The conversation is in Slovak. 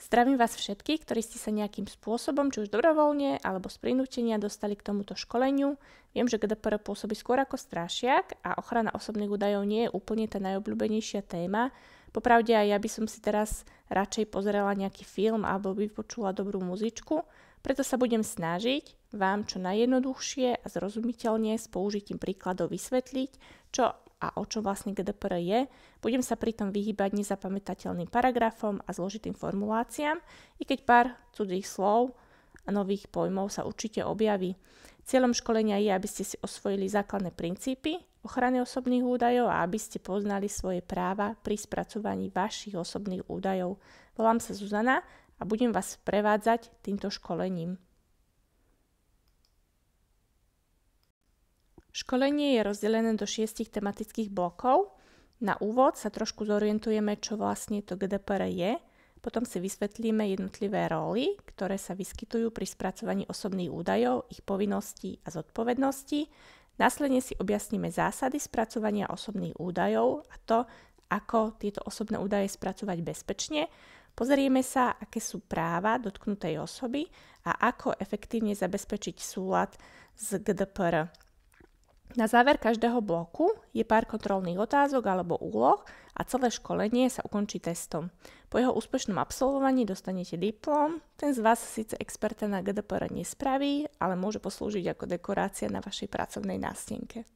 Zdravím vás všetkých, ktorí ste sa nejakým spôsobom, či už dobrovoľne alebo z prinútenia dostali k tomuto školeniu. Viem, že GDPR pôsobí skôr ako strašiak a ochrana osobných údajov nie je úplne tá najobľúbenejšia téma. Popravde aj ja by som si teraz radšej pozerala nejaký film alebo vypočula dobrú muzičku, preto sa budem snažiť vám čo najjednoduchšie a zrozumiteľne s použitím príkladov vysvetliť, čo a o čom vlastne GDPR je. Budem sa pritom vyhýbať nezapamätateľným paragrafom a zložitým formuláciám, i keď pár cudzích slov a nových pojmov sa určite objaví. Cieľom školenia je, aby ste si osvojili základné princípy ochrany osobných údajov a aby ste poznali svoje práva pri spracovaní vašich osobných údajov. Volám sa Zuzana a budem vás prevádzať týmto školením. Školenie je rozdelené do 6 tematických blokov. Na úvod sa trošku zorientujeme, čo vlastne to GDPR je, potom si vysvetlíme jednotlivé roly, ktoré sa vyskytujú pri spracovaní osobných údajov, ich povinností a zodpovedností. Následne si objasníme zásady spracovania osobných údajov a to, ako tieto osobné údaje spracovať bezpečne. Pozrieme sa, aké sú práva dotknutej osoby a ako efektívne zabezpečiť súlad s GDPR. Na záver každého bloku je pár kontrolných otázok alebo úloh a celé školenie sa ukončí testom. Po jeho úspešnom absolvovaní dostanete diplom. Ten z vás síce experta na GDPR nespraví, ale môže poslúžiť ako dekorácia na vašej pracovnej nástenke.